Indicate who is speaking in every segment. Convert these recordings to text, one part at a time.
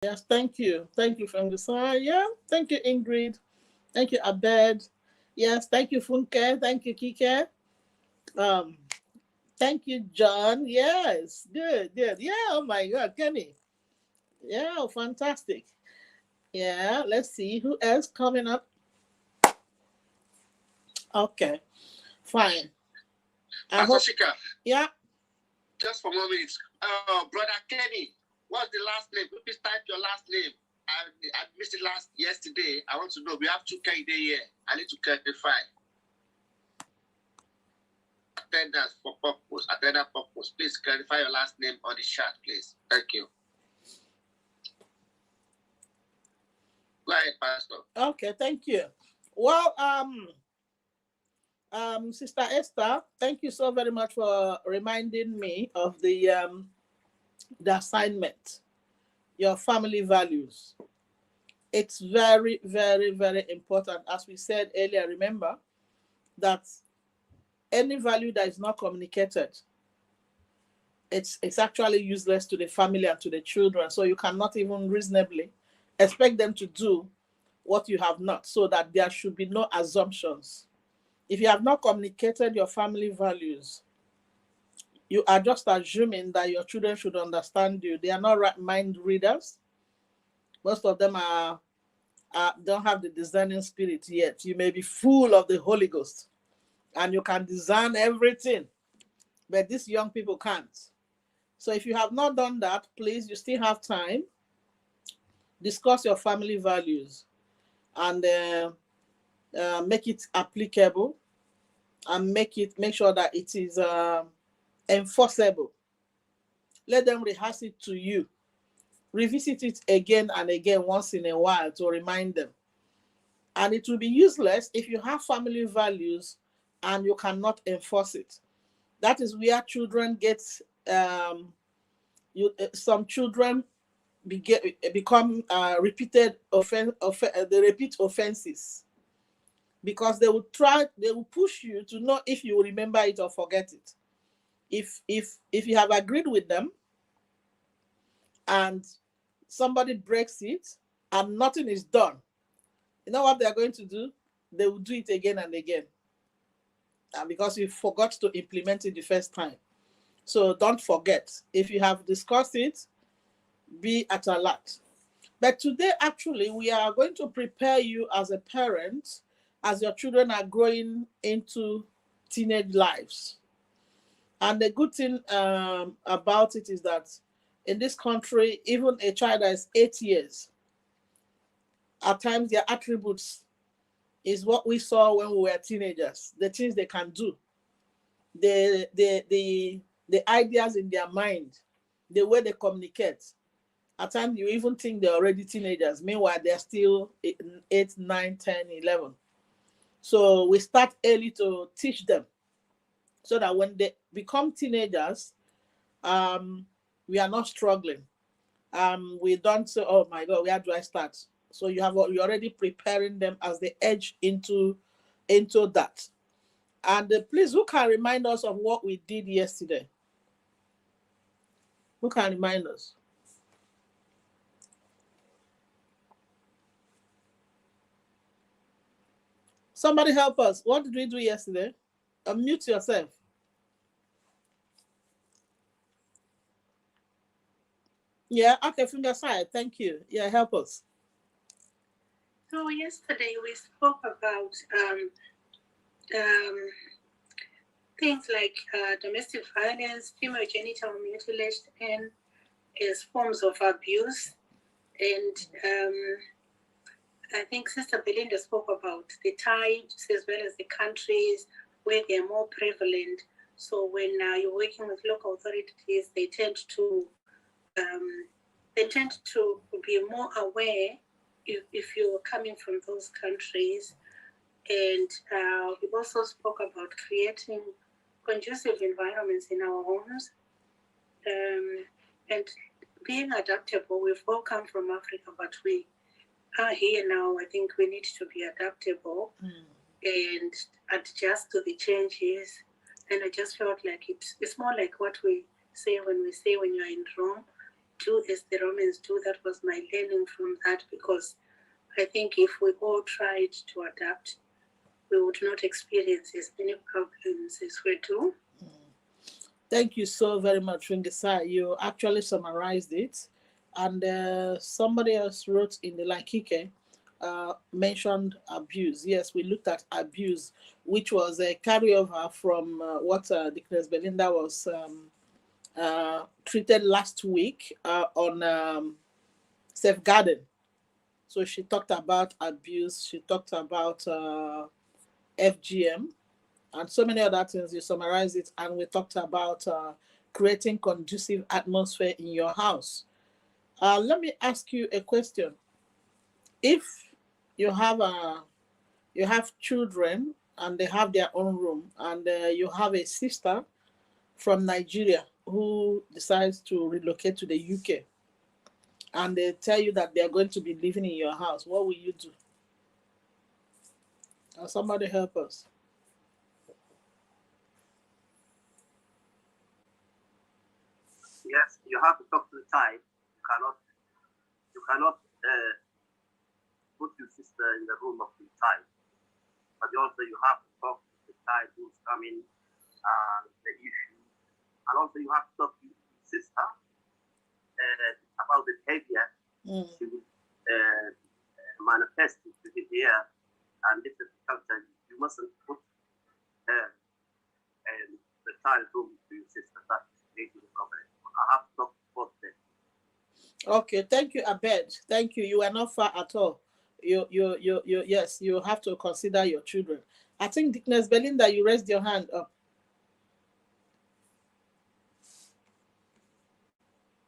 Speaker 1: Yes, thank you. Thank you, from the side. Yeah, thank you, Ingrid. Thank you, Abed. Yes, thank you, Funke. Thank you, Kike. Um, Thank you, John. Yes, good, good. Yeah, oh my God, Kenny. Yeah, oh, fantastic. Yeah, let's see who else coming up. Okay, fine. I
Speaker 2: Pastor
Speaker 1: hope.
Speaker 2: Shika,
Speaker 1: Yeah.
Speaker 2: just for 1 minute. Brother Kenny, what's the last name? Please type your last name. I missed it yesterday. I want to know. We have two Kenny here. I need to clarify. Attendance for purpose. Attendance purpose. Please clarify your last name on the chat, please. Thank you. Go ahead, Pastor.
Speaker 1: Okay, thank you. Well, Sister Esther, thank you so very much for reminding me of the assignment, your family values. It's very, very, very important. As we said earlier, remember that any value that is not communicated, it's actually useless to the family and to the children. So you cannot even reasonably expect them to do what you have not, so that there should be no assumptions. If you have not communicated your family values, you are just assuming that your children should understand you. They are not right mind readers. Most of them don't have the discerning spirit yet. You may be full of the Holy Ghost and you can discern everything, but these young people can't. So if you have not done that, please, you still have time. Discuss your family values and make it applicable, and make sure that it is enforceable. Let them rehearse it to you. Revisit it again and again once in a while to remind them. And it will be useless if you have family values and you cannot enforce it. That is where children get some children become repeated they repeat offenses, because they will push you to know if you remember it or forget it. If you have agreed with them and somebody breaks it and nothing is done, you know what they are going to do? They will do it again and again, because you forgot to implement it the first time. So don't forget. If you have discussed it, be at alert. But today, actually, we are going to prepare you as a parent as your children are growing into teenage lives. And the good thing about it is that in this country, even a child that is 8 years, at times their attributes is what we saw when we were teenagers, the things they can do, the ideas in their mind, the way they communicate. At times you even think they're already teenagers. Meanwhile, they're still 8, 9, 10, 11. So we start early to teach them so that when they become teenagers, we are not struggling. We don't say, oh my God, where do I start? So you're already preparing them as they edge into that. And please, who can remind us of what we did yesterday? Who can remind us? Somebody help us. What did we do yesterday? Unmute yourself. Yeah, okay, finger side. Thank you. Yeah, help us.
Speaker 3: So yesterday we spoke about things like domestic violence, female genital mutilation as forms of abuse. And I think Sister Belinda spoke about the types as well as the countries where they're more prevalent. So when you're working with local authorities, they tend to be more aware if you're coming from those countries. And we also spoke about creating conducive environments in our homes and being adaptable. We've all come from Africa, but we are here now. I think we need to be adaptable and adjust to the changes. And I just felt like it's more like what we say when you're in Rome, do as the Romans do. That was my learning from that, because I think if we all tried to adapt, we would not experience as many problems as we do.
Speaker 1: Thank you so very much, Ringisa. You actually summarized it. And somebody else wrote in the line, Kike, mentioned abuse. Yes, we looked at abuse, which was a carryover from what Dickness Belinda was treated last week on safeguarding. So she talked about abuse, she talked about FGM, and so many other things. You summarize it, and we talked about creating conducive atmosphere in your house. Let me ask you a question. If you have children and they have their own room, and you have a sister from Nigeria who decides to relocate to the UK, and they tell you that they are going to be living in your house, what will you do? Somebody help us.
Speaker 4: Yes, you have to talk to the child. You cannot put your sister in the room of the child. But also you have to talk to the child who's coming, the issue. And also you have to talk to your sister about the behavior she will manifest to the here. And this is culture. You mustn't put her in the child room to your sister. That's making the problem. I have to talk to both them.
Speaker 1: Okay, thank you, Abed. Thank you. You are not far at all. Yes, you have to consider your children. I think Dickness Belinda, you raised your hand up.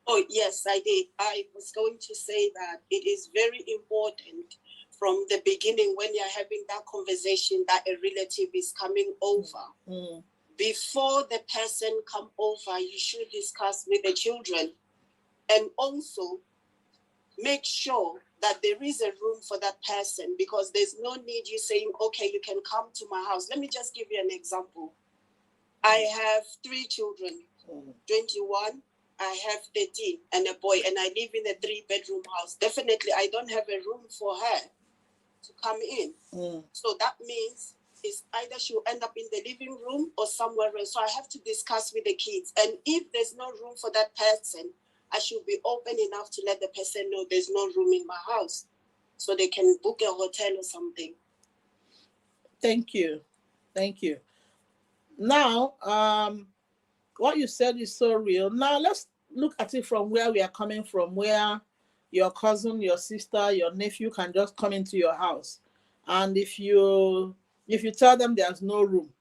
Speaker 5: Oh, yes, I did. I was going to say that it is very important from the beginning when you're having that conversation that a relative is coming over. Before the person come over, you should discuss with the children, and also make sure that there is a room for that person, because there's no need you saying, okay, you can come to my house. Let me just give you an example. I have 3 children, 21, I have 13 and a boy, and I live in a 3-bedroom house. Definitely, I don't have a room for her to come in. So that means it's either she'll end up in the living room or somewhere else. So I have to discuss with the kids. And if there's no room for that person, I should be open enough to let the person know there's no room in my house, so they can book a hotel or something.
Speaker 1: Thank you. Thank you. Now, what you said is so real. Now, let's look at it from where we are coming from, where your cousin, your sister, your nephew can just come into your house. And if you tell them there's no room,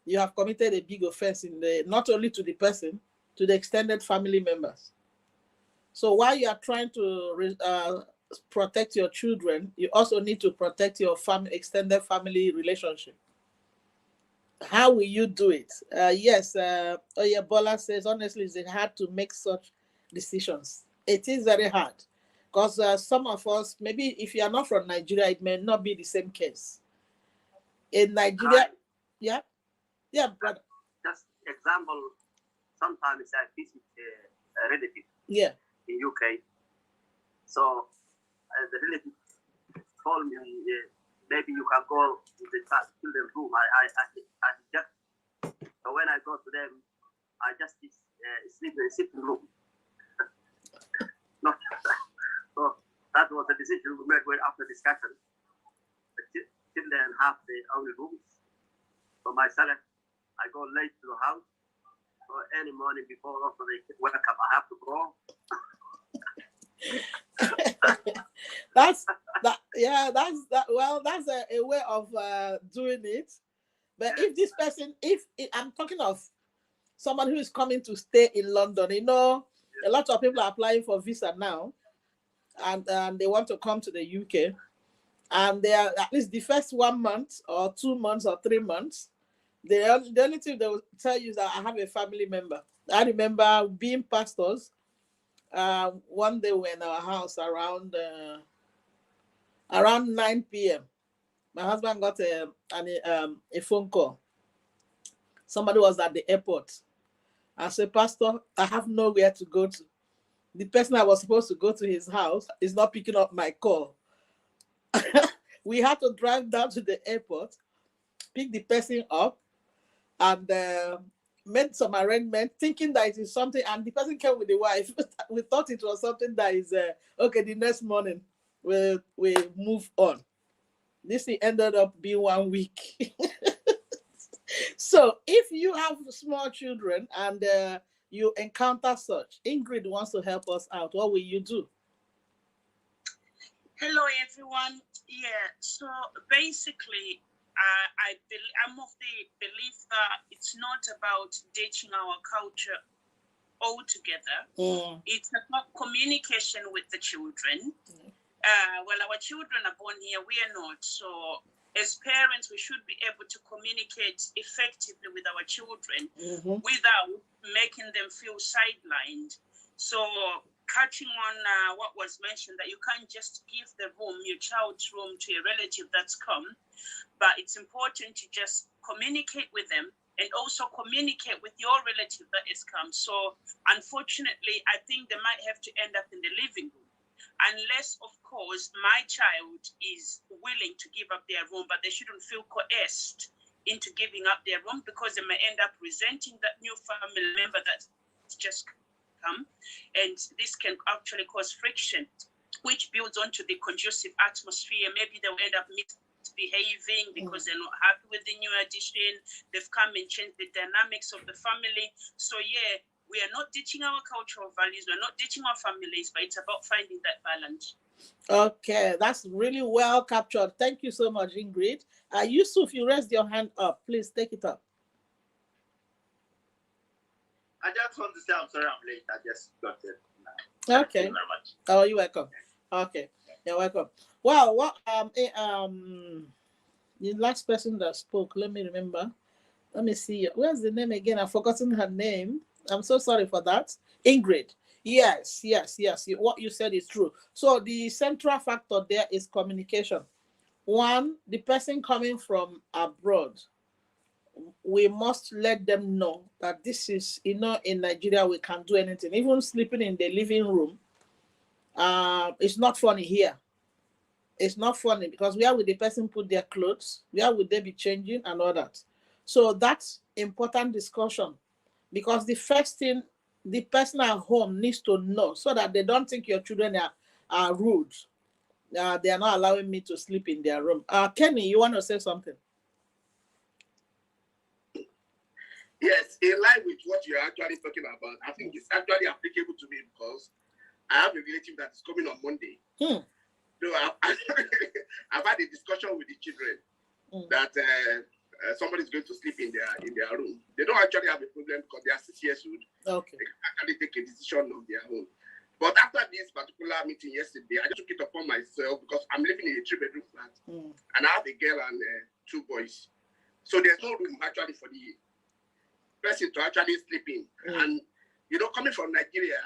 Speaker 1: you have committed a big offense not only to the person, to the extended family members. So while you are trying to protect your children, you also need to protect your extended family relationship. How will you do it? Yes, Oyebola says, honestly, it's hard to make such decisions. It is very hard, because some of us, maybe if you are not from Nigeria, it may not be the same case. In Nigeria, yeah, brother.
Speaker 4: Just example, sometimes I visit a relative in UK. So the relative told me, maybe you can go to the children's room. I just, so when I go to them, I just sleep in the sitting room. No, so that was the decision we made after discussion. The children have their own rooms. So myself, I go late to the house. So any morning before also they wake up, I have to go.
Speaker 1: That's a way of doing it. But if this person, I'm talking of someone who is coming to stay in London, a lot of people are applying for visa now, and they want to come to the UK, and they are, at least the first 1 month or 2 months or 3 months, the only thing they will tell you is that I have a family member. I remember being pastors. One day we were in our house around 9 p.m. My husband got a phone call. Somebody was at the airport. I said, Pastor, I have nowhere to go to. the person I was supposed to go to his house is not picking up my call. We had to drive down to the airport, pick the person up, and made some arrangement, thinking that it is something, and the person came with the wife. We thought it was something that is okay. The next morning, we move on. This ended up being 1 week. So if you have small children and you encounter such, Ingrid wants to help us out. What will you do?
Speaker 6: Hello, everyone. Yeah, so basically, I'm of the belief that it's not about ditching our culture altogether. It's about communication with the children. Well, our children are born here, we are not. So as parents, we should be able to communicate effectively with our children without making them feel sidelined. So catching on what was mentioned, that you can't just give your child's room to a relative that's come, but it's important to just communicate with them and also communicate with your relative that has come. So unfortunately, I think they might have to end up in the living room, unless, of course, my child is willing to give up their room, but they shouldn't feel coerced into giving up their room, because they may end up resenting that new family member that's just come, and this can actually cause friction, which builds onto the conducive atmosphere. Maybe they'll end up misbehaving because they're not happy with the new addition. They've come and changed the dynamics of the family. So yeah, we are not ditching our cultural values, we're not ditching our families, but it's about finding that balance.
Speaker 1: Okay, that's really well captured. Thank you so much, Ingrid. Yusuf, you raised your hand up. Please take it up.
Speaker 2: I just want to say I'm sorry I'm late. I just got it
Speaker 1: now. Okay. Thank you very much. Oh, you're welcome. Okay, you're welcome. Well, what the last person that spoke, let me remember. Let me see. Where's the name again? I've forgotten her name. I'm so sorry for that. Ingrid. Yes. What you said is true. So the central factor there is communication. One, the person coming from abroad, we must let them know that this is, in Nigeria, we can do anything. Even sleeping in the living room, it's not funny here. It's not funny, because where would the person put their clothes? Where would they be changing and all that? So that's important discussion, because the first thing the person at home needs to know, so that they don't think your children are rude. They are not allowing me to sleep in their room. Kenny, you want to say something?
Speaker 2: Yes, in line with what you're actually talking about, I think it's actually applicable to me, because I have a relative that is coming on Monday. So I've had a discussion with the children that somebody is going to sleep in their room. They don't actually have a problem, because they are 6 years old. Okay. They can actually take a decision of their own. But after this particular meeting yesterday, I just took it upon myself, because I'm living in a 3-bedroom flat, and I have a girl and 2 boys. So there's no room actually for the person to actually sleep in. And coming from Nigeria,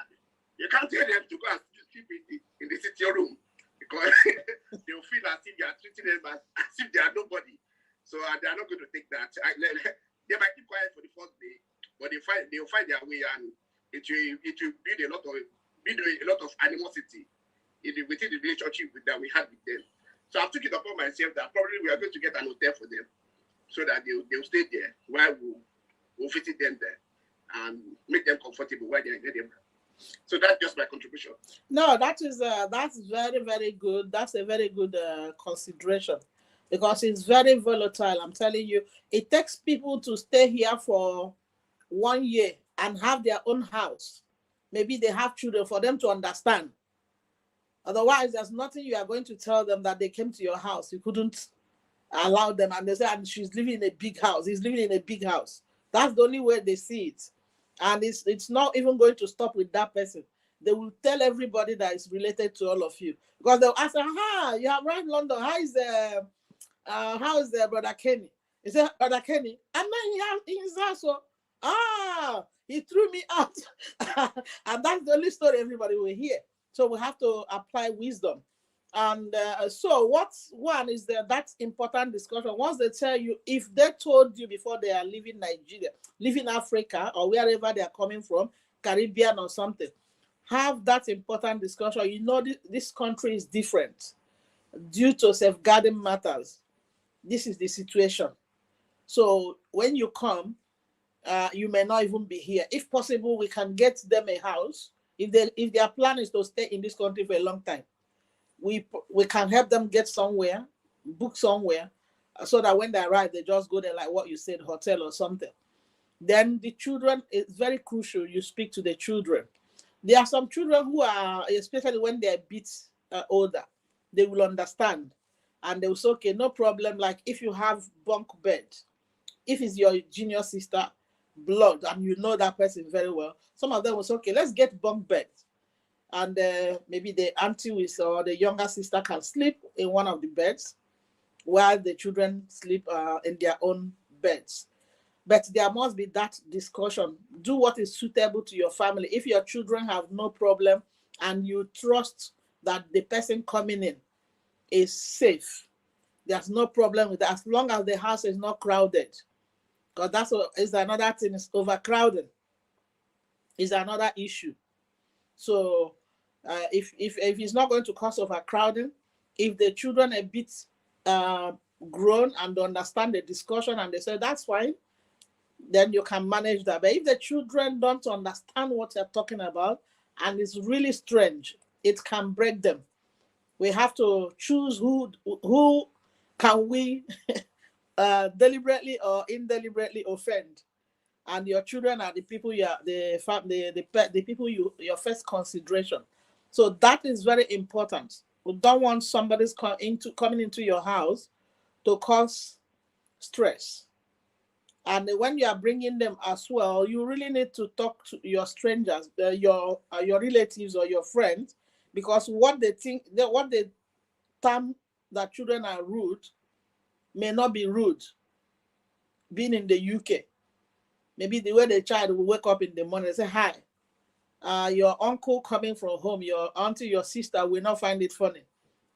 Speaker 2: you can't tell them to go and sleep in the sitting room, because they'll feel as if you are treating them as if they are nobody. So they are not going to take that. They might keep quiet for the first day, but they'll find their way, and it will build a lot of animosity within the relationship that we had with them. So I took it upon myself that probably we are going to get an hotel for them, so that they'll stay there while we'll visit them there and make them comfortable while they're there. So that's just my contribution.
Speaker 1: No, that's very, very good. That's a very good consideration, because it's very volatile. I'm telling you, it takes people to stay here for 1 year and have their own house. Maybe they have children, for them to understand. Otherwise, there's nothing you are going to tell them that they came to your house. You couldn't allow them, and they say, and she's living in a big house. He's living in a big house. That's the only way they see it. And it's not even going to stop with that person. They will tell everybody that is related to all of you, because they'll ask, you have arrived in London. How is Brother Kenny? He said, Brother Kenny, I'm not in his house. So, he threw me out. And that's the only story everybody will hear. So we have to apply wisdom. And so what's one is that's important discussion. Once they tell you, if they told you before they are leaving Nigeria, leaving Africa, or wherever they are coming from, Caribbean or something, Have that important discussion. You know, this country is different due to safeguarding matters. This is the situation. So when you come, you may not even be here. If possible, we can get them a house. If their plan is to stay in this country for a long time, we can help them get somewhere, book somewhere, so that when they arrive, they just go there, like what you said, hotel or something. Then the children, it's very crucial you speak to the children. There are some children who are, especially when they're a bit older, they will understand. And they will say, okay, no problem. Like if you have bunk bed, if it's your junior sister blood and you know that person very well, some of them will say, okay, let's get bunk bed. And maybe the auntie or the younger sister can sleep in one of the beds while the children sleep in their own beds. But there must be that discussion. Do what is suitable to your family. If your children have no problem and you trust that the person coming in is safe, there's no problem with that, as long as the house is not crowded. Because that's what is another thing, is overcrowding is another issue. So if it's not going to cause overcrowding, if the children are a bit grown and understand the discussion and they say that's fine, then you can manage that. But if the children don't understand what you're talking about and it's really strange, it can break them. We have to choose who can we deliberately or indeliberately offend. And your children are the people the people your first consideration. So that is very important. We don't want somebody coming into your house to cause stress. And when you are bringing them as well, you really need to talk to your strangers, your relatives or your friends, because what they term that children are rude may not be rude. Being in the UK, maybe the way the child will wake up in the morning and say, hi, your uncle coming from home, your auntie, your sister will not find it funny.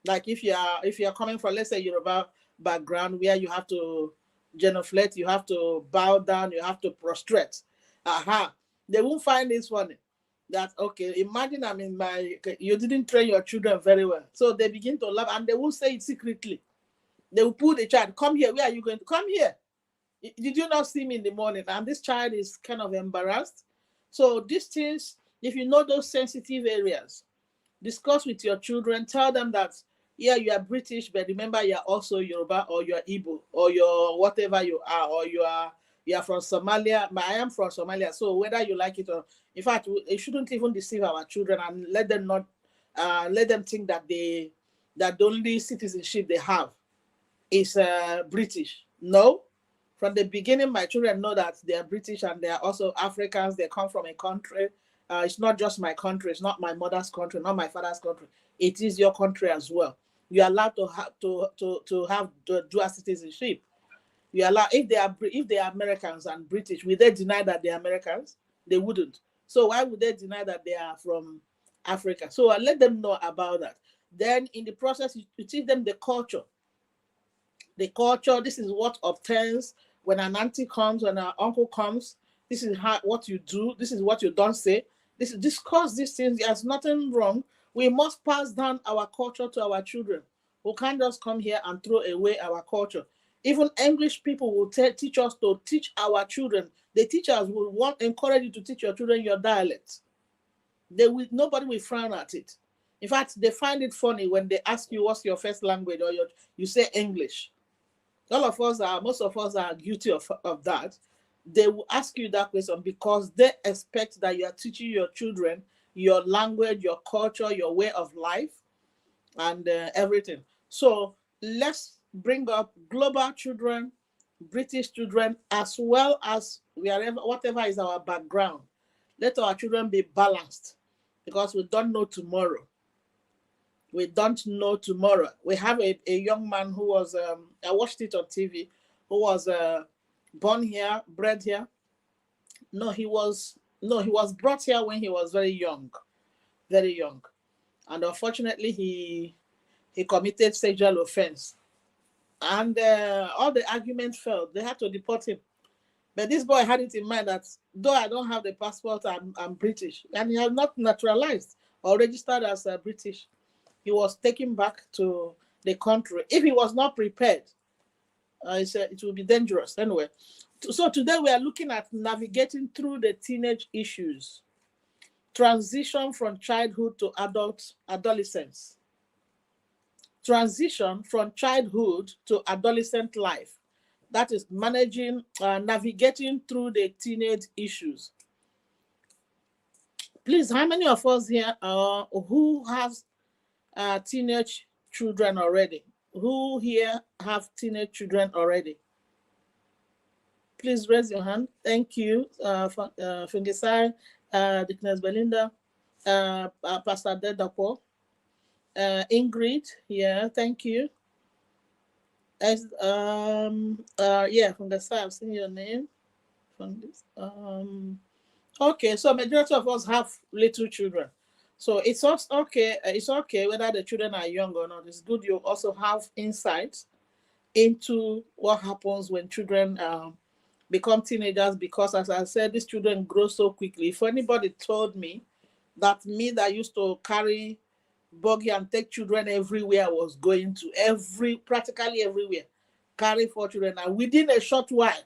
Speaker 1: Like if you're coming from, let's say, Yoruba background where you have to genuflect, you have to bow down, you have to prostrate. They won't find this funny. That, okay, imagine you didn't train your children very well. So they begin to laugh and they will say it secretly. They will pull the child, come here, where are you going to come here? Did you not see me in the morning? And this child is kind of embarrassed. So these things, if you know those sensitive areas, discuss with your children, tell them that, yeah, you are British, but remember you're also Yoruba or you're Igbo or you're whatever you are, or you are from Somalia. I am from Somalia. So whether you like it or, in fact, it shouldn't even deceive our children and let them think that the only citizenship they have is British. No. From the beginning, my children know that they are British and they are also Africans. They come from a country. It's not just my country. It's not my mother's country, not my father's country. It is your country as well. You are allowed to have dual citizenship. You are allowed, if they are Americans and British, will they deny that they are Americans? They wouldn't. So why would they deny that they are from Africa? So I let them know about that. Then in the process, you teach them the culture. The culture, this is what obtains when an auntie comes, when an uncle comes. This is what you do. This is what you don't say. Discuss these things. There's nothing wrong. We must pass down our culture to our children. We can't just come here and throw away our culture. Even English people will teach us to teach our children. The teachers will encourage you to teach your children your dialect. Nobody will frown at it. In fact, they find it funny when they ask you what's your first language, or you say English. Most of us are guilty of that. They will ask you that question because they expect that you are teaching your children your language, your culture, your way of life, and everything. So let's bring up global children, British children, as well as whatever is our background. Let our children be balanced because we don't know tomorrow. We don't know tomorrow. We have a young man who was, I watched it on TV, who was born here, bred here. He was brought here when he was very young. And unfortunately, he committed sexual offense. And all the arguments failed. They had to deport him But this boy had it in mind that though I don't have the passport, I'm British. And he had not naturalized or registered as a British. He was taken back to the country. If he was not prepared, he said it would be dangerous. Anyway, so today we are looking at navigating through the teenage issues. Transition from childhood to adolescence. Transition from childhood to adolescent life. That is navigating through the teenage issues. Please, how many of us here who has teenage children already? Who here have teenage children already? Please raise your hand. Thank you, Fungisai, Dickness Belinda, Pastor Dedapo, Ingrid. Yeah, thank you. Yeah, Fungisai, I've seen your name. From this. Okay, so majority of us have little children. So it's also okay. It's okay whether the children are young or not. It's good you also have insight into what happens when children become teenagers, because as I said, these children grow so quickly. If anybody told me that used to carry buggy and take children everywhere I was going to, practically everywhere, carry 4 children, and within a short while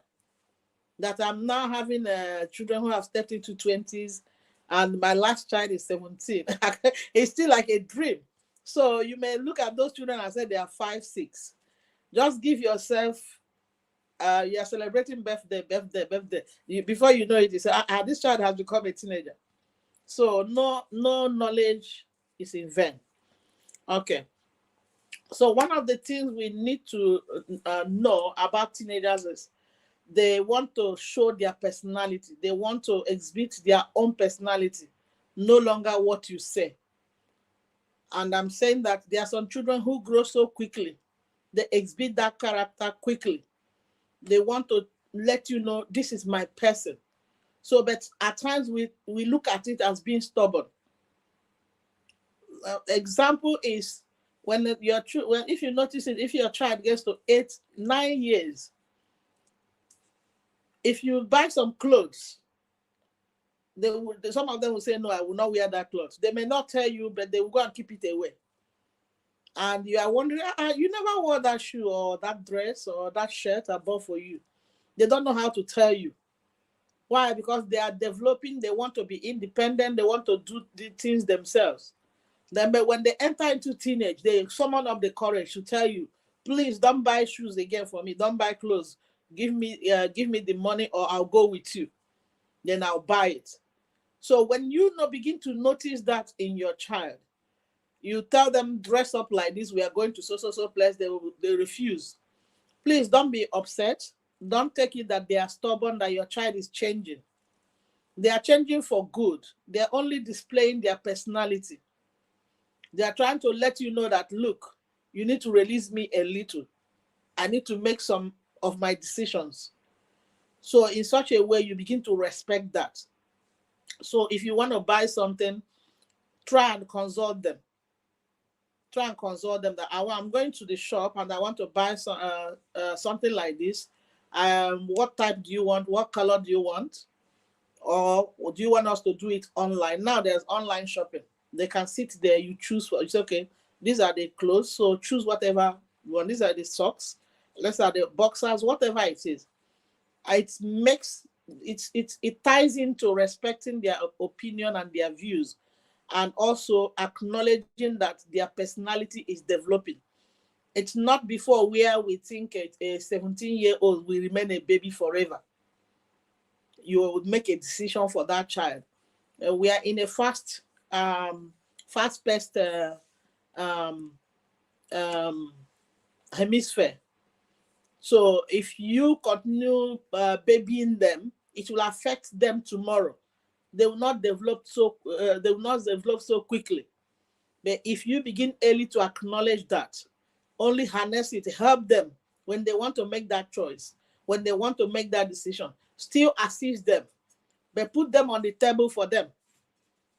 Speaker 1: that I'm now having children who have stepped into 20s, and my last child is 17. It's still like a dream. So you may look at those children and say they are 5, 6. Just give yourself, you're celebrating birthday. Before you know it, you say, this child has become a teenager. So no knowledge is in vain. Okay. So one of the things we need to know about teenagers is they want to show their personality. They want to exhibit their own personality, no longer what you say. And I'm saying that there are some children who grow so quickly. They exhibit that character quickly. They want to let you know, this is my person. So, but at times we look at it as being stubborn. Example is if you notice it, if your child gets to 8, 9 years, if you buy some clothes, some of them will say, no, I will not wear that clothes. They may not tell you, but they will go and keep it away. And you are wondering, you never wore that shoe or that dress or that shirt I bought for you. They don't know how to tell you. Why? Because they are developing, they want to be independent, they want to do the things themselves. Then but when they enter into teenage, they summon up the courage to tell you, please don't buy shoes again for me, don't buy clothes. Give me the money or I'll go with you. Then I'll buy it. So when you begin to notice that in your child, you tell them, dress up like this, we are going to so place, they refuse. Please don't be upset. Don't take it that they are stubborn, that your child is changing. They are changing for good. They are only displaying their personality. They are trying to let you know that, look, you need to release me a little. I need to make some of my decisions. So in such a way, you begin to respect that. So if you want to buy something, try and consult them. Try and consult them that I'm going to the shop and I want to buy something like this. What type do you want? What color do you want? Or do you want us to do it online? Now there's online shopping. They can sit there, you choose. You say, okay, these are the clothes, so choose whatever you want. These are the socks. These are the boxers, whatever it is. It ties into respecting their opinion and their views, and also acknowledging that their personality is developing. It's not before where we think a 17-year-old will remain a baby forever. You would make a decision for that child. We are in a fast-paced hemisphere. So if you continue babying them, it will affect them tomorrow. They will not develop so quickly. But if you begin early to acknowledge that, only harness it, help them when they want to make that choice, when they want to make that decision, still assist them, but put them on the table for them,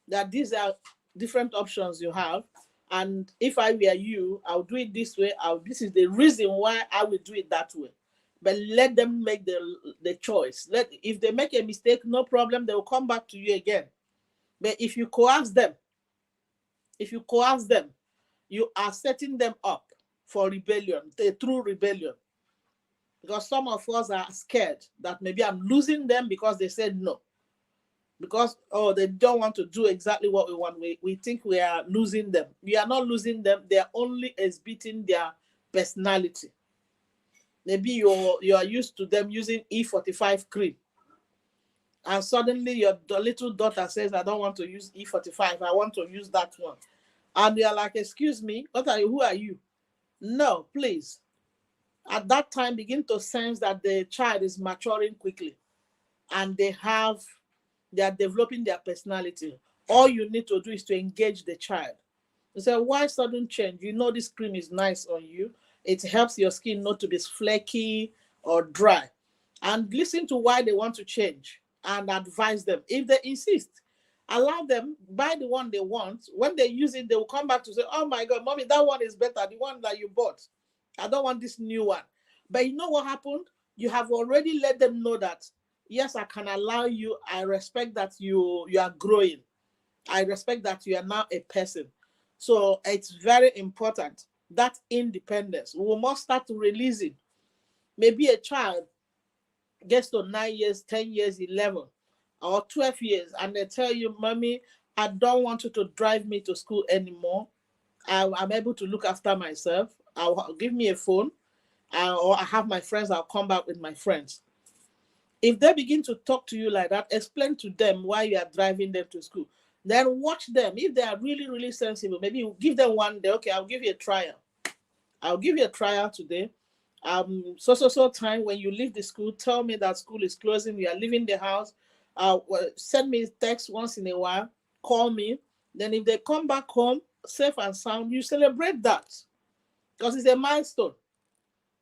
Speaker 1: that these are different options you have. And if I were you, I'll do it this way. This is the reason why I will do it that way. but let them make the choice. If they make a mistake, no problem, they will come back to you again. But if you coerce them, you are setting them up for rebellion, a true rebellion. Because some of us are scared that maybe I'm losing them because they said no. Because, they don't want to do exactly what we want. We think we are losing them. We are not losing them. They are only exhibiting their personality. Maybe you are used to them using E45 cream. And suddenly your little daughter says, I don't want to use E45. I want to use that one. And you're like, excuse me, who are you? No, please. At that time, begin to sense that the child is maturing quickly. And they are developing their personality. All you need to do is to engage the child. You say, why sudden change? You know this cream is nice on you. It helps your skin not to be flaky or dry. And listen to why they want to change and advise them. If they insist, allow them, buy the one they want. When they use it, they will come back to say, oh my God, mommy, that one is better, the one that you bought. I don't want this new one. But you know what happened? You have already let them know that, yes, I can allow you. I respect that you are growing. I respect that you are now a person. So it's very important, that independence. We must start releasing. Maybe a child gets to 9 years, 10 years, 11 or 12 years, and they tell you, mommy, I don't want you to drive me to school anymore. I'm able to look after myself. Give me a phone, or I have my friends, I'll come back with my friends. If they begin to talk to you like that, explain to them why you are driving them to school. Then watch them. If they are really, really sensible, maybe you give them one day. Okay, I'll give you a trial. I'll give you a trial today. So time when you leave the school, tell me that school is closing. You are leaving the house. Send me a text once in a while. Call me. Then if they come back home safe and sound, you celebrate that because it's a milestone.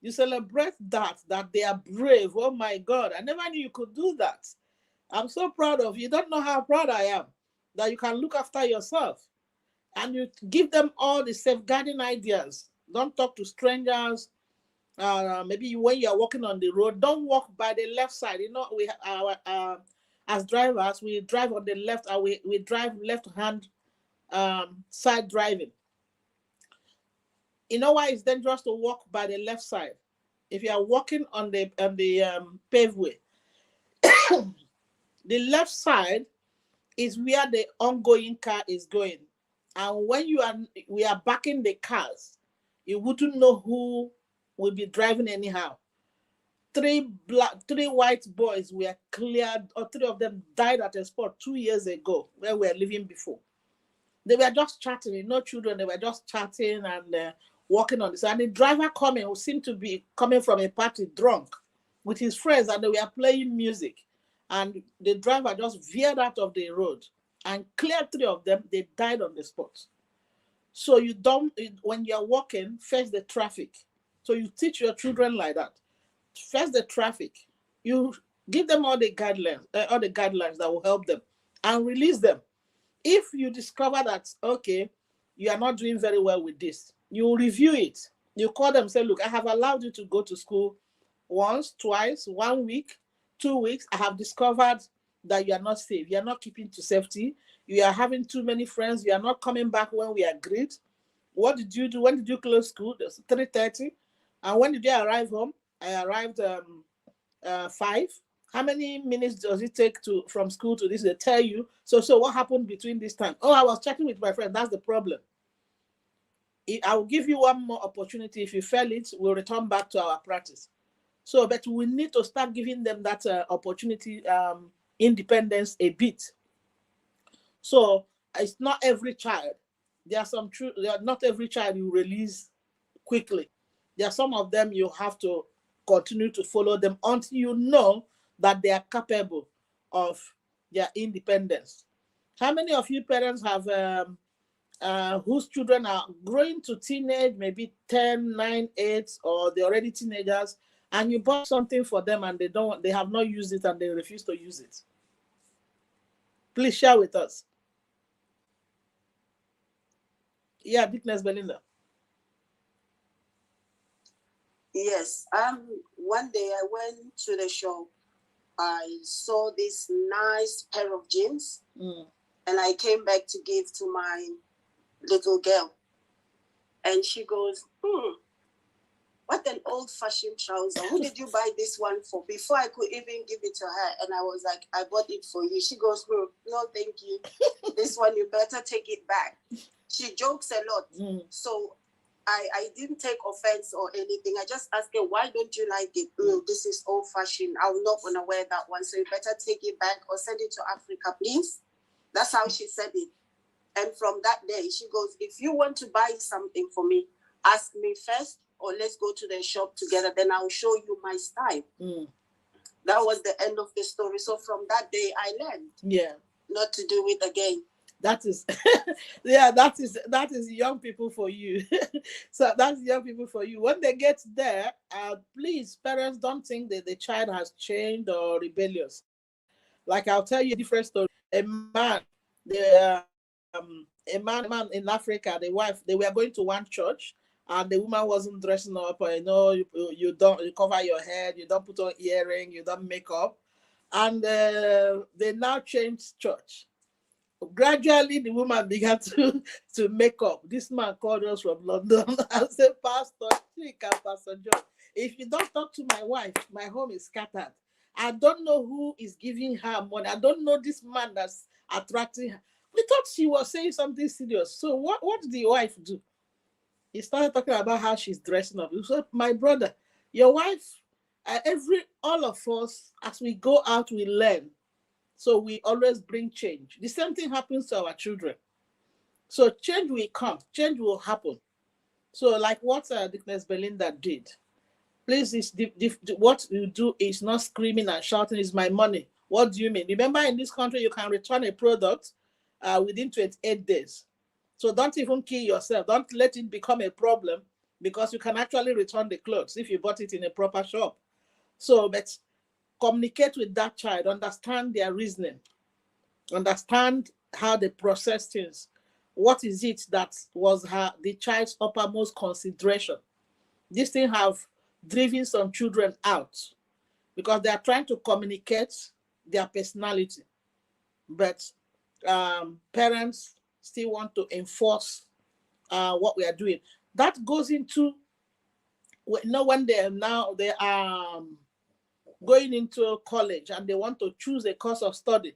Speaker 1: You celebrate that they are brave. Oh my God, I never knew you could do that. I'm so proud of you. You don't know how proud I am that you can look after yourself. And you give them all the safeguarding ideas. Don't talk to strangers. Maybe when you are walking on the road, don't walk by the left side. You know, as drivers, we drive on the left, and we drive left-hand side driving. You know why it's dangerous to walk by the left side? If you are walking on the paveway, the left side is where the ongoing car is going. And when we are backing the cars, you wouldn't know who will be driving anyhow. Three white boys were cleared, or 3 of them died at a spot 2 years ago where we were living before. They were just chatting, no children, they were just chatting and walking on this. And the driver coming, who seemed to be coming from a party drunk with his friends, and they were playing music. And the driver just veered out of the road and cleared 3 of them. They died on the spot. So you don't, when you're walking, face the traffic. So you teach your children like that. Face the traffic. You give them all the guidelines that will help them, and release them. If you discover that, okay, you are not doing very well with this, you review it. You call them, say, look, I have allowed you to go to school once, twice, 1 week, 2 weeks. I have discovered that you are not safe. You are not keeping to safety. You are having too many friends. You are not coming back when we agreed. What did you do? When did you close school? It's 3:30. And when did you arrive home? I arrived 5. How many minutes does it take from school to this? They tell you. So what happened between this time? Oh, I was chatting with my friend. That's the problem. I will give you one more opportunity. If you fail it, we'll return back to our practice. So, but we need to start giving them that opportunity, independence a bit. So it's not every child. Not every child you release quickly. There are some of them you have to continue to follow them until you know that they are capable of their independence. How many of you parents have whose children are growing to teenage, maybe 10, 9, 8, or they're already teenagers, and you bought something for them and they have not used it and they refuse to use it? Please share with us. Yeah, Dickness Belinda.
Speaker 5: Yes. One day I went to the shop. I saw this nice pair of jeans, and I came back to give to my little girl. And she goes, what an old-fashioned trouser. Who did you buy this one for? Before I could even give it to her. And I was like, I bought it for you. She goes, no, thank you. This one, you better take it back. She jokes a lot. So I didn't take offense or anything. I just asked her, why don't you like it? This is old-fashioned. I'm not going to wear that one. So you better take it back or send it to Africa, please. That's how she said it. And from that day, she goes, if you want to buy something for me, ask me first, or let's go to the shop together. Then I'll show you my style. That was the end of the story. So from that day, I learned not to do it again.
Speaker 1: That is, that is young people for you. So that's young people for you. When they get there, please, parents, don't think that the child has changed or rebellious. Like, I'll tell you a different story. A man in Africa, the wife, they were going to one church, and the woman wasn't dressing up. You don't cover your head, you don't put on earring, you don't make up, and they now changed church. Gradually, the woman began to make up. This man called us from London and said, Pastor Chika, Pastor John, if you don't talk to my wife, my home is scattered. I don't know who is giving her money. I don't know this man that's attracting her. We thought she was saying something serious. So what did the wife do? He started talking about how she's dressing up. He said, my brother, your wife, all of us, as we go out, we learn. So we always bring change. The same thing happens to our children. So change will come. Change will happen. So like what Dickness Belinda did. Please, what you do is not screaming and shouting, is my money. What do you mean? Remember, in this country, you can return a product within 28 days. So don't even kill yourself. Don't let it become a problem, because you can actually return the clothes if you bought it in a proper shop. So, but communicate with that child, understand their reasoning, understand how they process things. What is it that was the child's uppermost consideration? These things have driven some children out because they are trying to communicate their personality, but parents still want to enforce what we are doing. That goes into, when they are going into college and they want to choose a course of study.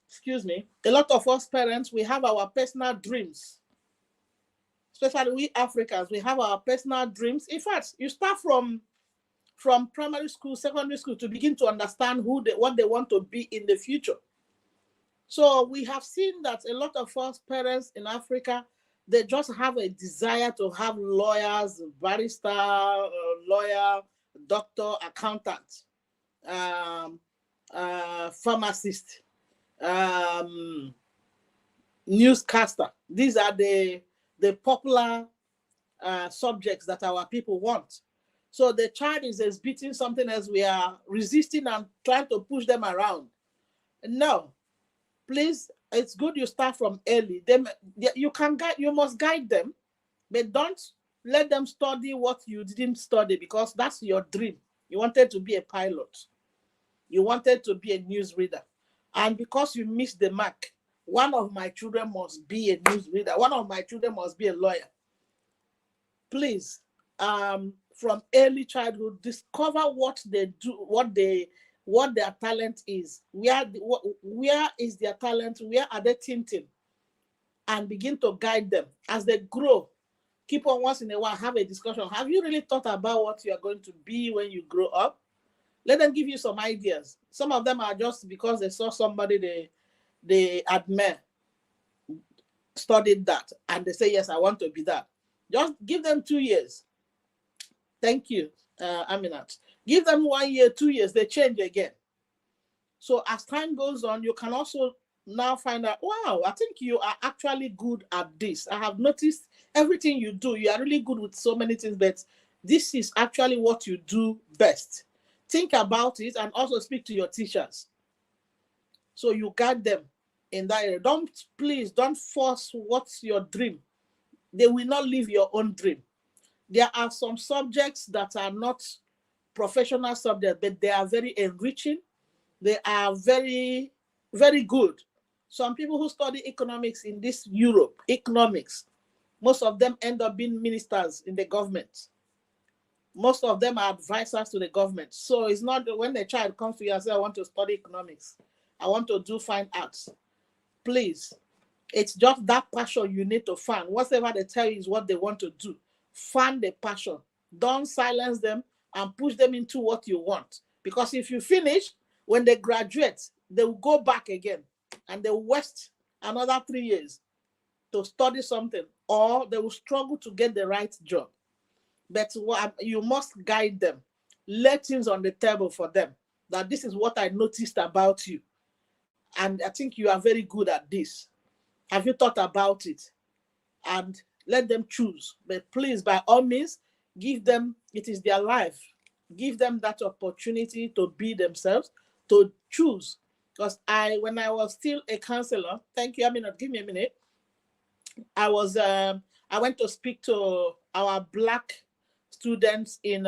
Speaker 1: Excuse me. A lot of us parents, we have our personal dreams. Especially we Africans, we have our personal dreams. In fact, you start from primary school, secondary school, to begin to understand what they want to be in the future. So we have seen that a lot of us parents in Africa, they just have a desire to have lawyers, barrister, lawyer, doctor, accountant, pharmacist, newscaster. These are the popular subjects that our people want. So the child is exhibiting something as we are resisting and trying to push them around. No, please, it's good you start from early. You must guide them, but don't let them study what you didn't study, because that's your dream. You wanted to be a pilot. You wanted to be a newsreader. And because you missed the mark, one of my children must be a newsreader. One of my children must be a lawyer. Please, from early childhood, discover what they do, what their talent is. Where is their talent? Where are they tinting? And begin to guide them as they grow. Keep on once in a while, have a discussion. Have you really thought about what you are going to be when you grow up? Let them give you some ideas. Some of them are just because they saw somebody they admire, studied that, and they say, yes, I want to be that. Just give them 2 years. Thank you, Aminat. Give them 1 year, 2 years, they change again. So as time goes on, you can also now find out, wow, I think you are actually good at this. I have noticed everything you do. You are really good with so many things, but this is actually what you do best. Think about it and also speak to your teachers. So you guide them in that area. Please don't force what's your dream. They will not live your own dream. There are some subjects that are not professional subjects, but they are very enriching. They are very, very good. Some people who study economics in this Europe, economics, most of them end up being ministers in the government. Most of them are advisors to the government. So it's not when the child comes to you and says, I want to study economics, I want to do fine arts. Please, it's just that passion you need to find. Whatever they tell you is what they want to do. Find the passion. Don't silence them and push them into what you want. Because if you finish, when they graduate, they will go back again and they will waste another 3 years to study something, or they will struggle to get the right job. But you must guide them. Lay things on the table for them. That this is what I noticed about you. And I think you are very good at this. Have you thought about it? And let them choose. But please, by all means, give them, it is their life. Give them that opportunity to be themselves, to choose. Because when I was still a counselor, thank you, Aminat, give me a minute. I went to speak to our Black students in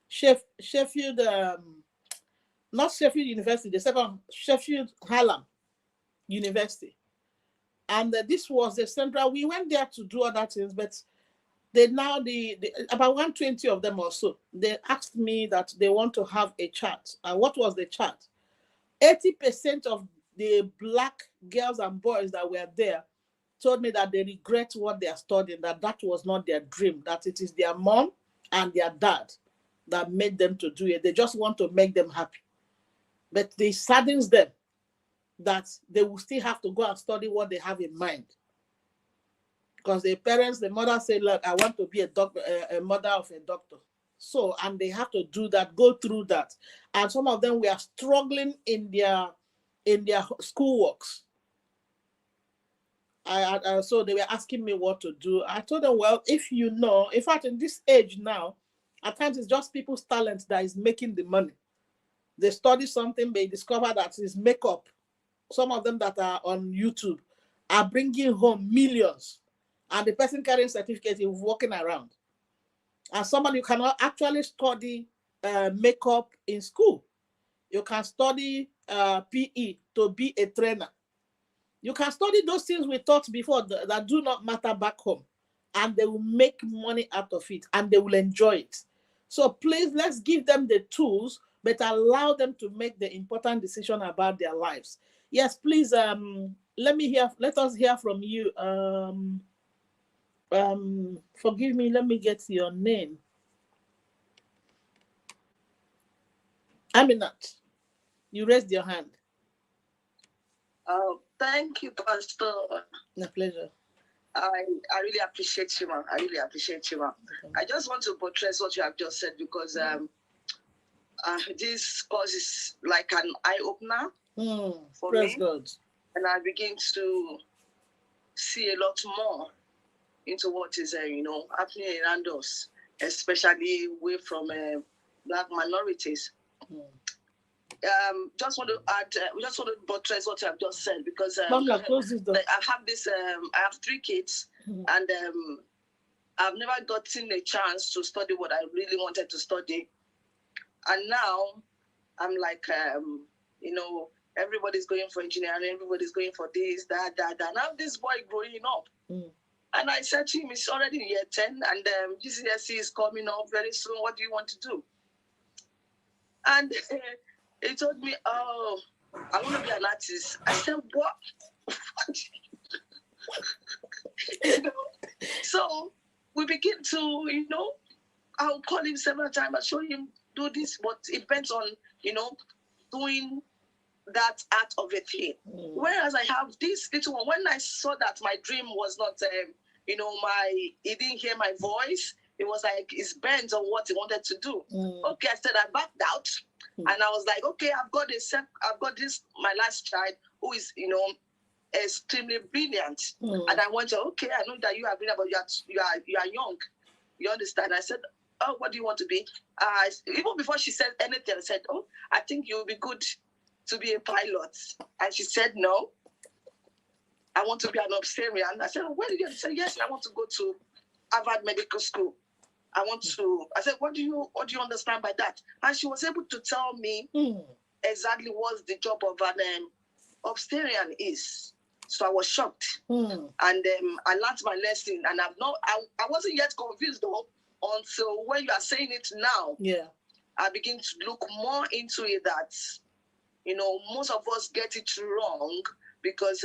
Speaker 1: Sheffield, not Sheffield University, the second Sheffield Hallam University. And this was the central, we went there to do other things, but they now, about 120 of them or so, they asked me that they want to have a chat. And what was the chat? 80% of the Black girls and boys that were there told me that they regret what they are studying, that was not their dream, that it is their mom and their dad that made them to do it. They just want to make them happy. But it saddens them that they will still have to go and study what they have in mind. Because the mother said, look, I want to be a doctor, a mother of a doctor. So, and they have to do that, go through that. And some of them were struggling in their schoolworks. So they were asking me what to do. I told them, well, if you know, in fact, in this age now, at times it's just people's talent that is making the money. They study something, they discover that it's makeup. Some of them that are on YouTube are bringing home millions. And the person carrying certificate is walking around. And somebody you cannot actually study makeup in school. You can study PE to be a trainer. You can study those things we taught before that do not matter back home. And they will make money out of it. And they will enjoy it. So please, let's give them the tools, but allow them to make the important decision about their lives. Yes, please, let us hear from you. Forgive me, let me get your name. Aminat, you raised your hand.
Speaker 7: Thank you, Pastor.
Speaker 1: A pleasure.
Speaker 7: I really appreciate you, man. I really appreciate you, man. Okay. I just want to buttress what you have just said because this course is like an eye-opener for me. God. And I begin to see a lot more into what is, happening around us, especially away from Black minorities. Just want to add, just want to buttress what you have just said because I have this. I have 3 kids, and I've never gotten a chance to study what I really wanted to study, and now I'm like, everybody's going for engineering, everybody's going for this, that. Now this boy growing up, and I said to him, he's already in year 10, and GCSE is coming up very soon. What do you want to do? And he told me, oh, I want to be an artist. I said, what? So we begin to, I'll call him several times. I'll show him do this, but it depends on, doing that art of a thing. Whereas I have this little one, when I saw that my dream was not, he didn't hear my voice. It was like it's bent on what he wanted to do. Okay, I said I backed out. And I was like, okay, I've got this, my last child, who is, extremely brilliant. And I went to, okay, I know that you are brilliant, but you are young. You understand? I said, oh, what do you want to be? Even before she said anything, I said, oh, I think you'll be good to be a pilot. And she said, no, I want to be an obstetrician. I said, where did you say? Yes, I want to go to Harvard Medical School. I said, what do you understand by that? And she was able to tell me exactly what the job of an obstetrician is. So I was shocked. And I learned my lesson, and I wasn't yet convinced though, until when you are saying it now.
Speaker 1: Yeah.
Speaker 7: I begin to look more into it that, most of us get it wrong because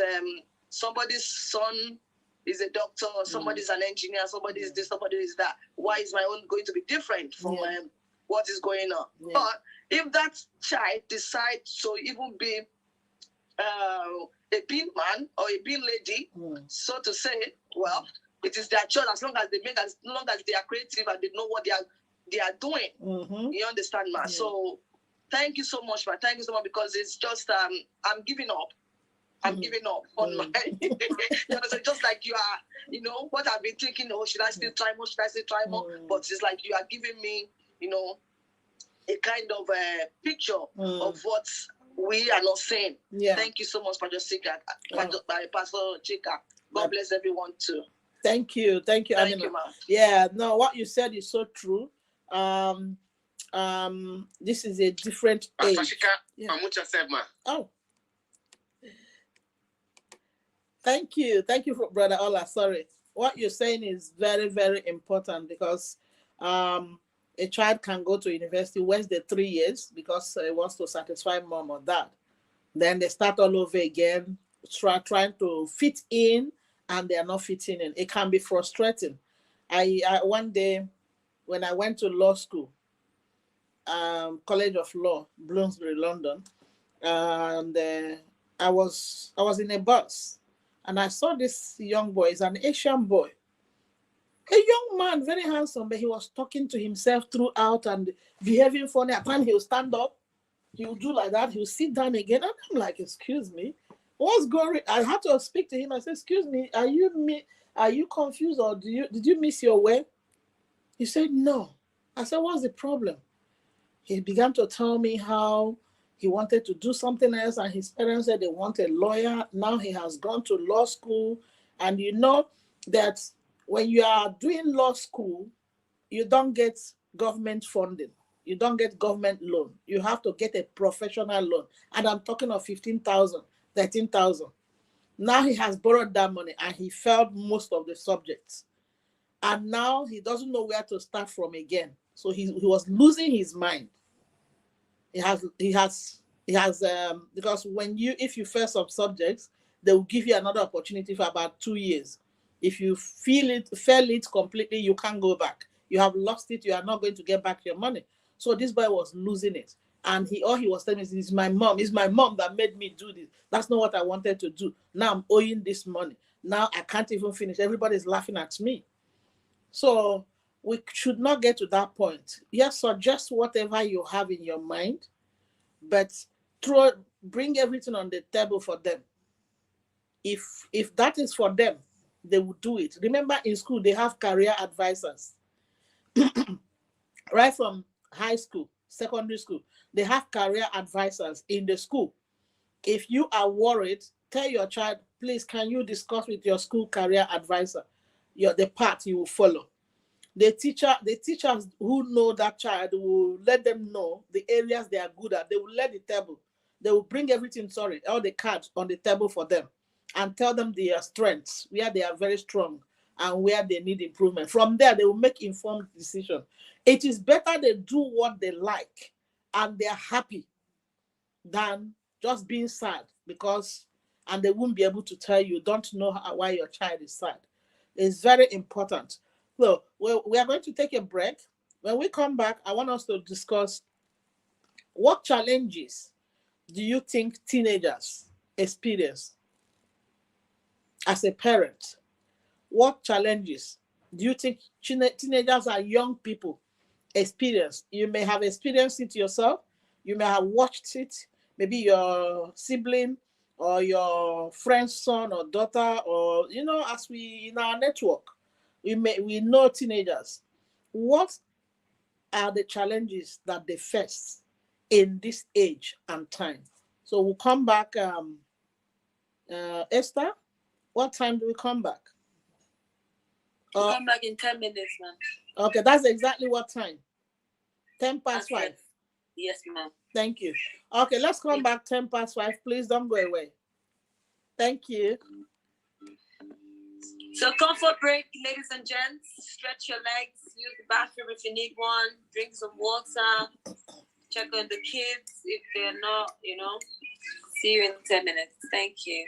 Speaker 7: somebody's son is a doctor, somebody's an engineer, somebody is this, somebody is that. Why is my own going to be different from what is going on? Yeah. But if that child decides to even be a bean man or a bean lady, so to say, well, it is their choice as long as they are creative and they know what they are doing. You understand, ma? Yeah. So thank you so much, ma. Thank you so much, because it's just I'm giving up. I'm giving up on my so just like you are, what I've been thinking, should I still try more? Should I still try more? But it's like you are giving me, a kind of a picture of what we are not saying. Yeah. Thank you so much, Pastor Chika. God bless everyone too.
Speaker 1: Thank you. Thank you,
Speaker 7: Thank
Speaker 1: Anima.
Speaker 7: you, ma.
Speaker 1: Yeah, no, what you said is so true. This is a different age.
Speaker 2: Pastor Chika,
Speaker 1: Oh. Thank you, Brother Ola. Sorry. What you're saying is very, very important because a child can go to university, waste the 3 years because he wants to satisfy mom or dad. Then they start all over again, trying to fit in, and they are not fitting in. It can be frustrating. I one day when I went to law school, College of Law, Bloomsbury, London, and I was in a bus, and I saw this young boy. He's an Asian boy, a young man, very handsome, but he was talking to himself throughout and behaving funny. At times he'll stand up, he'll do like that, he'll sit down again, and I'm like, excuse me, what's going on? I had to speak to him. I said, excuse me, are you confused, or did you miss your way? He said, no. I said, what's the problem? He began to tell me how he wanted to do something else, and his parents said they want a lawyer. Now he has gone to law school. And you know that when you are doing law school, you don't get government funding. You don't get government loan. You have to get a professional loan. And I'm talking of 15,000, 13,000. Now he has borrowed that money and he failed most of the subjects. And now he doesn't know where to start from again. So he was losing his mind. He has because if you fail some subjects, they will give you another opportunity for about 2 years. If you fail it completely, you can't go back. You have lost it. You are not going to get back your money. So this boy was losing it. And all he was telling me is, it's my mom that made me do this. That's not what I wanted to do. Now I'm owing this money. Now I can't even finish. Everybody's laughing at me. So we should not get to that point. Yes, suggest whatever you have in your mind, but bring everything on the table for them. If that is for them, they will do it. Remember, in school, they have career advisors. Right from high school, secondary school, they have career advisors in the school. If you are worried, tell your child, please, can you discuss with your school career advisor the path you will follow. The teachers who know that child will let them know the areas they are good at. They will let the table. They will bring everything, all the cards on the table for them and tell them their strengths, where they are very strong and where they need improvement. From there, they will make informed decisions. It is better they do what they like and they're happy than just being sad and they won't be able to tell you, don't know why your child is sad. It's very important. So we are going to take a break. When we come back, I want us to discuss what challenges do you think teenagers experience as a parent? What challenges do you think teenagers and young people experience? You may have experienced it yourself. You may have watched it. Maybe your sibling or your friend's son or daughter, or as we in our network, we know teenagers. What are the challenges that they face in this age and time? So we'll come back. Esther, what time do we come back?
Speaker 8: Come back in 10 minutes, ma'am.
Speaker 1: Okay, that's exactly what time? 10 past 5.
Speaker 8: Yes, ma'am.
Speaker 1: Thank you. Okay, let's come back 10 past 5. Please don't go away. Thank you.
Speaker 8: So comfort break, ladies and gents. Stretch your legs. Use the bathroom if you need one. Drink some water. Check on the kids if they're not, See you in 10 minutes. Thank you.